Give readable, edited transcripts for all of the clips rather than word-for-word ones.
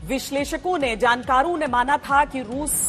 विश्लेषकों ने, जानकारों ने माना था कि रूस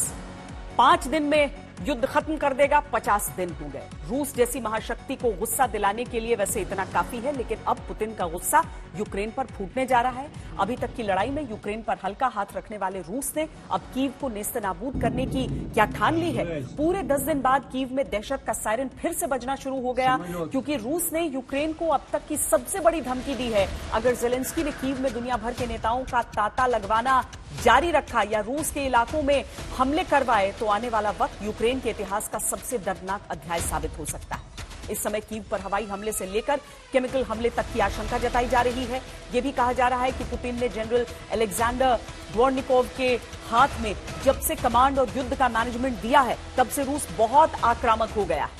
5 दिन में युद्ध खत्म कर देगा। 50 दिन हो गए। रूस जैसी महाशक्ति को गुस्सा दिलाने के लिए वैसे इतना काफी है, लेकिन अब पुतिन का गुस्सा यूक्रेन पर फूटने जा रहा है। अभी तक की लड़ाई में यूक्रेन पर हल्का हाथ रखने वाले रूस ने अब कीव को नेस्तनाबूद करने की क्या ठान ली है। पूरे 10 दिन बाद कीव में दहशत का सायरन फिर से बजना शुरू हो गया, क्योंकि रूस ने यूक्रेन को अब तक की सबसे बड़ी धमकी दी है। अगर जेलेंस्की ने कीव में दुनिया भर के नेताओं का तांता लगवाना जारी रखा या रूस के इलाकों में हमले करवाए तो आने वाला वक्त यूक्रेन के इतिहास का सबसे दर्दनाक अध्याय साबित हो सकता है। इस समय कीव पर हवाई हमले से लेकर केमिकल हमले तक की आशंका जताई जा रही है। यह भी कहा जा रहा है कि पुतिन ने जनरल अलेक्जेंडर द्वोर्निकोव के हाथ में जब से कमांड और युद्ध का मैनेजमेंट दिया है, तब से रूस बहुत आक्रामक हो गया है।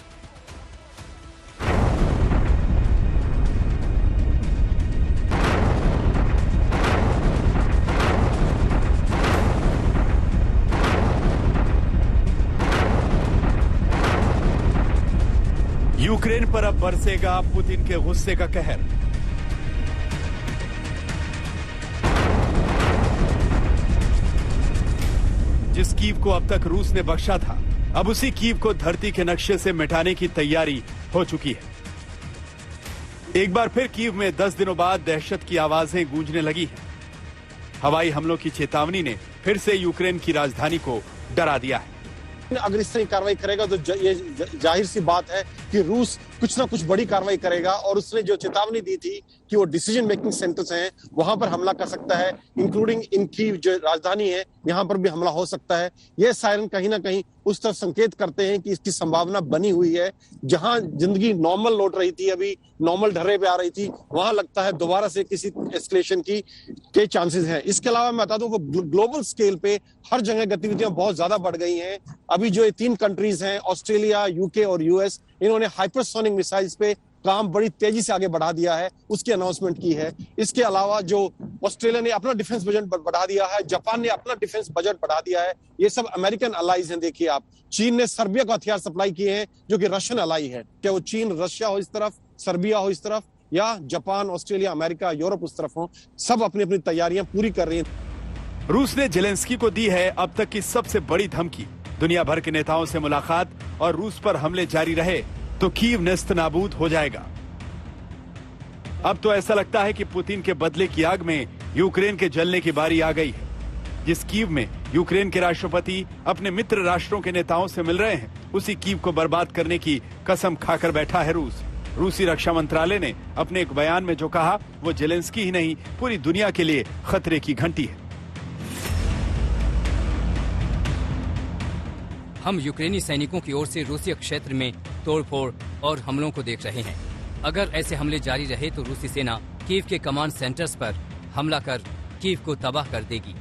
यूक्रेन पर अब बरसेगा पुतिन के गुस्से का कहर। जिस कीव को अब तक रूस ने बख्शा था, अब उसी कीव को धरती के नक्शे से मिटाने की तैयारी हो चुकी है। एक बार फिर कीव में 10 दिनों बाद दहशत की आवाजें गूंजने लगी हैं। हवाई हमलों की चेतावनी ने फिर से यूक्रेन की राजधानी को डरा दिया है। अगर इस तरह की कार्रवाई करेगा तो ये जाहिर सी बात है कि रूस कुछ ना कुछ बड़ी कार्रवाई करेगा, और उसने जो चेतावनी दी थी कि वो डिसीजन मेकिंग सेंटर्स हैं वहां पर हमला कर सकता है, इंक्लूडिंग इनकी जो राजधानी है यहां पर भी हमला हो सकता है। ये सायरन कहीं ना कहीं उस तरफ संकेत करते हैं कि इसकी संभावना बनी हुई है। जहां जिंदगी नॉर्मल लौट रही थी, अभी नॉर्मल ढर्रे पे आ रही थी, वहां लगता है दोबारा से किसी एस्केलेशन के चांसेस हैं। इसके अलावा मैं बता दूं कि ग्लोबल स्केल पे हर जगह गतिविधियां बहुत ज्यादा बढ़ गई हैं। अभी जो ये 3 कंट्रीज हैं, ऑस्ट्रेलिया, यूके और यूएस, इन्होंने हाइपरसोनिक मिसाइल्स पे काम बड़ी तेजी से आगे बढ़ा दिया है, उसकी अनाउंसमेंट की है। इसके अलावा जो ऑस्ट्रेलिया ने अपना डिफेंस बजट बढ़ा दिया है, जापान ने अपना डिफेंस बजट बढ़ा दिया है। ये सब अमेरिकन अलाइज हैं। देखिए आप, चीन ने सर्बिया को हथियार सप्लाई किए हैं जो कि रशियन अलाई है। क्या वो चीन रशिया हो इस तरफ, सर्बिया हो इस तरफ, या जापान, ऑस्ट्रेलिया, अमेरिका, यूरोप उस तरफ हो, सब अपनी अपनी तैयारियां पूरी कर रही हैं। रूस ने जेलेंस्की को दी है अब तक की सबसे बड़ी धमकी। दुनिया भर के नेताओं से मुलाकात और रूस पर हमले जारी रहे तो कीव नेस्तनाबूद हो जाएगा। अब तो ऐसा लगता है कि पुतिन के बदले की आग में यूक्रेन के जलने की बारी आ गई है। जिस कीव में यूक्रेन के राष्ट्रपति अपने मित्र राष्ट्रों के नेताओं से मिल रहे हैं, उसी कीव को बर्बाद करने की कसम खाकर बैठा है रूस। रूसी रक्षा मंत्रालय ने अपने एक बयान में जो कहा, वो जेलेंस्की ही नहीं, पूरी दुनिया के लिए खतरे की घंटी है। हम यूक्रेनी सैनिकों की ओर से रूसी क्षेत्र में तोड़फोड़ और हमलों को देख रहे हैं। अगर ऐसे हमले जारी रहे तो रूसी सेना कीव के कमांड सेंटर्स पर हमला कर कीव को तबाह कर देगी।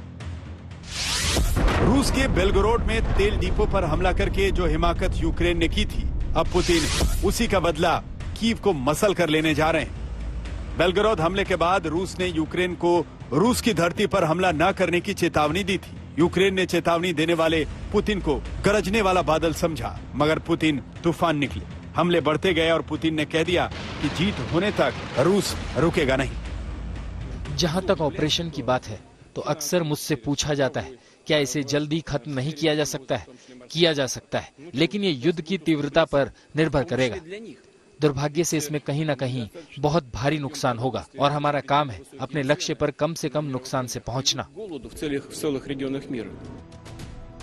रूस के बेलगोरोड में तेल डिपो पर हमला करके जो हिमाकत यूक्रेन ने की थी, अब पुतिन उसी का बदला कीव को मसल कर लेने जा रहे हैं। बेलगोरोड हमले के बाद रूस ने यूक्रेन को रूस की धरती पर हमला न करने की चेतावनी दी थी। यूक्रेन ने चेतावनी देने वाले पुतिन को गरजने वाला बादल समझा, मगर पुतिन तूफान निकले। हमले बढ़ते गए और पुतिन ने कह दिया कि जीत होने तक रूस रुकेगा नहीं। जहां तक ऑपरेशन की बात है तो अक्सर मुझसे पूछा जाता है, क्या इसे जल्दी खत्म नहीं किया जा सकता है? किया जा सकता है, लेकिन ये युद्ध की तीव्रता पर निर्भर करेगा। दुर्भाग्य से इसमें कहीं न कहीं बहुत भारी नुकसान होगा, और हमारा काम है अपने लक्ष्य पर कम से कम नुकसान से पहुंचना।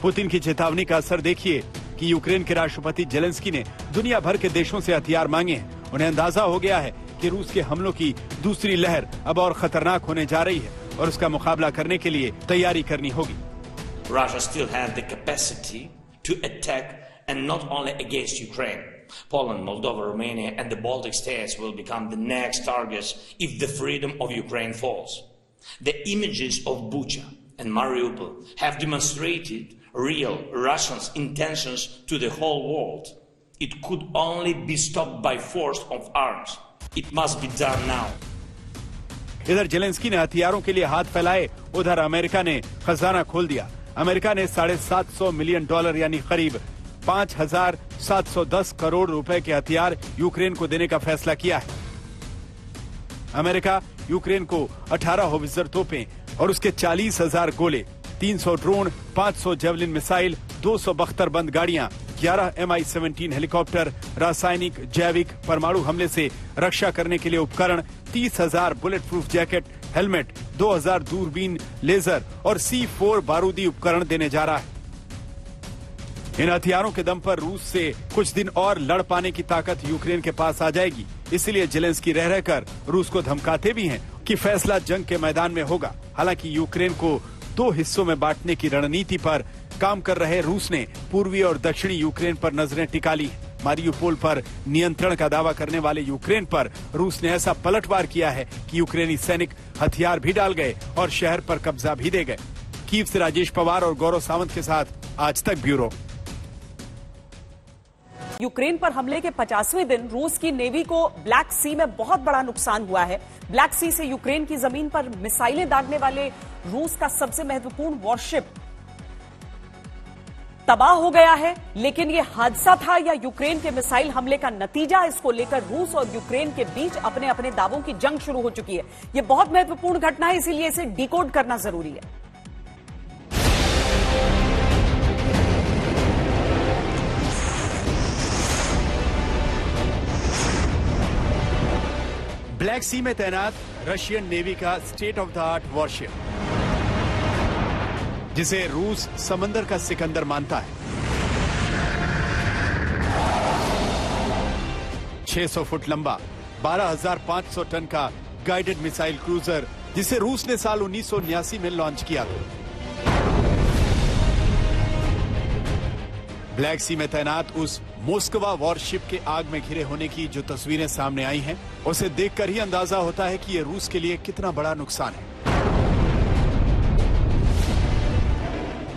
पुतिन की चेतावनी का असर देखिए कि यूक्रेन के राष्ट्रपति जेलेंस्की ने दुनिया भर के देशों से हथियार मांगे हैं। उन्हें अंदाजा हो गया है कि रूस के हमलों की दूसरी लहर अब और खतरनाक होने जा रही है, और उसका मुकाबला करने के लिए तैयारी करनी होगी। Russia still has the capacity to attack, and not only against Ukraine. Poland, Moldova, Romania and the Baltic states will become the next targets if the freedom of Ukraine falls. The images of Bucha and Mariupol have demonstrated real Russian intentions to the whole world. It could only be stopped by force of arms. It must be done now. इधर Zelensky ने हथियारों के लिए हाथ फैलाए, उधर America ने खजाना खोल दिया। अमेरिका ने $750 मिलियन यानी करीब 5,710 करोड़ रुपए के हथियार यूक्रेन को देने का फैसला किया है। अमेरिका यूक्रेन को 18 होवित्जर तोपें, और उसके 40,000 गोले, 300 ड्रोन, 500 जेवलिन मिसाइल, 200 बख्तरबंद गाड़ियां, 11 MI-17 हेलीकॉप्टर, रासायनिक, जैविक, परमाणु हमले से रक्षा करने के लिए उपकरण, 30,000 बुलेट प्रूफ जैकेट, हेलमेट, 2,000 दूरबीन, लेजर और C4 बारूदी उपकरण देने जा रहा है। इन हथियारों के दम पर रूस से कुछ दिन और लड़ पाने की ताकत यूक्रेन के पास आ जाएगी। इसीलिए जेलेंस्की रह रहकर रूस को धमकाते भी हैं कि फैसला जंग के मैदान में होगा। हालांकि यूक्रेन को 2 हिस्सों में बांटने की रणनीति पर काम कर रहे रूस ने पूर्वी और दक्षिणी यूक्रेन पर नजरें टिका ली हैं। मारियुपोल पर नियंत्रण का दावा करने वाले यूक्रेन पर रूस ने ऐसा पलटवार किया है कि यूक्रेनी सैनिक हथियार भी डाल गए और शहर पर कब्जा भी दे गए। कीव से राजेश पवार और गौरव सावंत के साथ आज तक ब्यूरो। यूक्रेन पर हमले के 50वें दिन रूस की नेवी को ब्लैक सी में बहुत बड़ा नुकसान हुआ है। ब्लैक सी से यूक्रेन की जमीन पर मिसाइलें दागने वाले रूस का सबसे महत्वपूर्ण वॉरशिप तबाह हो गया है। लेकिन यह हादसा था या यूक्रेन के मिसाइल हमले का नतीजा, इसको लेकर रूस और यूक्रेन के बीच अपने अपने दावों की जंग शुरू हो चुकी है। यह बहुत महत्वपूर्ण घटना है, इसीलिए इसे डिकोड करना जरूरी है। ब्लैक सी में तैनात रशियन नेवी का state of the art worship, जिसे रूस समंदर का सिकंदर मानता है, 600 फुट लंबा, 12,500 टन का गाइडेड मिसाइल क्रूजर, जिसे रूस ने साल 1979 में लॉन्च किया था। ब्लैक सी में तैनात उस मोस्कवा वॉरशिप के आग में घिरे होने की जो तस्वीरें सामने आई हैं, उसे देखकर ही अंदाजा होता है कि यह रूस के लिए कितना बड़ा नुकसान है।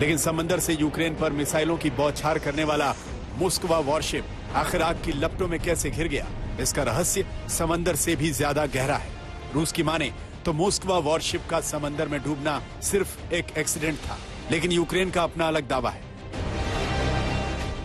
लेकिन समंदर से यूक्रेन पर मिसाइलों की बौछार करने वाला मोस्कवा वॉरशिप आखिर आग की लपटों में कैसे घिर गया, इसका रहस्य समंदर से भी ज्यादा गहरा है। रूस की माने तो मोस्कवा वॉरशिप का समंदर में डूबना सिर्फ एक एक्सीडेंट था, लेकिन यूक्रेन का अपना अलग दावा है।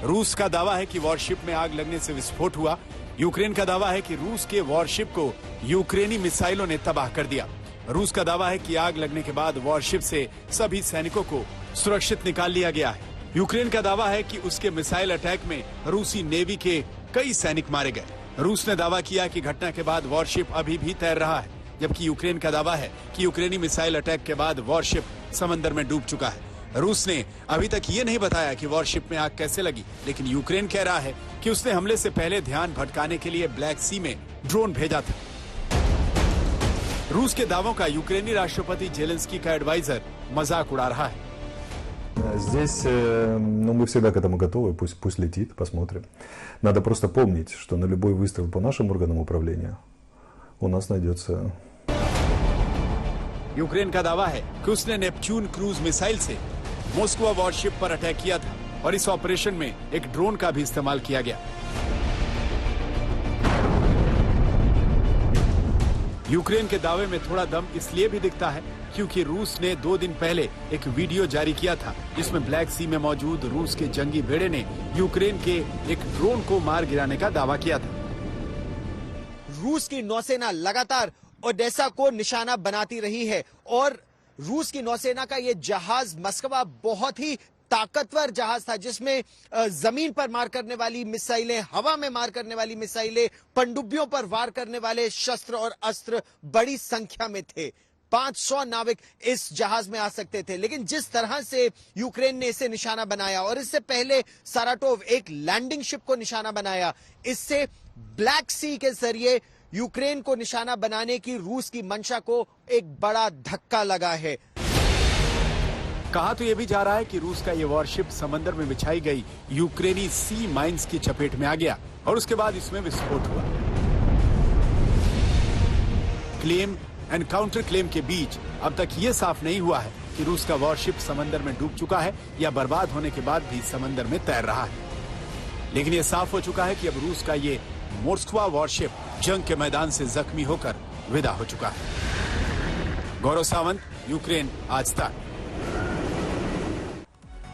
रूस का दावा है कि वॉरशिप में आग लगने से विस्फोट हुआ। यूक्रेन का दावा है कि रूस के वॉरशिप को यूक्रेनी मिसाइलों ने तबाह कर दिया। रूस का दावा है कि आग लगने के बाद वॉरशिप से सभी सैनिकों को सुरक्षित निकाल लिया गया है। यूक्रेन का दावा है कि उसके मिसाइल अटैक में रूसी नेवी के कई सैनिक मारे गए। रूस ने दावा किया कि घटना के बाद वॉरशिप अभी भी तैर रहा है, जबकि यूक्रेन का दावा है कि यूक्रेनी मिसाइल अटैक के बाद वॉरशिप समंदर में डूब चुका है। रूस ने अभी तक ये नहीं बताया कि वॉरशिप में आग कैसे लगी, लेकिन यूक्रेन कह रहा है कि उसने हमले से पहले ध्यान भटकाने के लिए ब्लैक सी में ड्रोन भेजा था। रूस के दावों का यूक्रेनी राष्ट्रपति जेलेंस्की का एडवाइजर मजाक उड़ा रहा है। Здесь, мы всегда к этому готовы, пусть летит, посмотрим. Надо просто помнить, что на любой выстрел по нашим органам управления у нас найдется. यूक्रेन का दावा है कि उसने नेपच्यून क्रूज मिसाइल से मोस्कवा वॉरशिप पर अटैक किया था और इस ऑपरेशन में एक ड्रोन का भी इस्तेमाल किया गया। यूक्रेन के दावे में थोड़ा दम इसलिए भी दिखता है क्योंकि रूस ने 2 दिन पहले एक वीडियो जारी किया था, जिसमें ब्लैक सी में मौजूद रूस के जंगी बेड़े ने यूक्रेन के एक ड्रोन को मार गिराने का दावा किया था। रूस की नौसेना लगातार ओडेसा को निशाना बनाती रही है और रूस की नौसेना का यह जहाज मस्कवा बहुत ही ताकतवर जहाज था, जिसमें जमीन पर मार करने वाली मिसाइलें, हवा में मार करने वाली मिसाइलें, पनडुब्बियों पर वार करने वाले शस्त्र और अस्त्र बड़ी संख्या में थे। 500 नाविक इस जहाज में आ सकते थे। लेकिन जिस तरह से यूक्रेन ने इसे निशाना बनाया और इससे पहले साराटोव एक लैंडिंग शिप को निशाना बनाया, इससे ब्लैक सी के जरिए यूक्रेन को निशाना बनाने की रूस की मंशा को एक बड़ा धक्का लगा है। कहा तो यह भी जा रहा है कि रूस का यह वॉरशिप समंदर में बिछाई गई यूक्रेनी सी माइंस की चपेट में आ गया और उसके बाद इसमें विस्फोट हुआ। क्लेम एंड काउंटर क्लेम के बीच अब तक यह साफ नहीं हुआ है कि रूस का वॉरशिप समंदर में डूब चुका है या बर्बाद होने के बाद भी समंदर में तैर रहा है। लेकिन यह साफ हो चुका है कि अब रूस का ये मोस्कवा वॉरशिप जंग के मैदान से जख्मी होकर विदा हो चुका है। गौरव सावंत, यूक्रेन आज तक।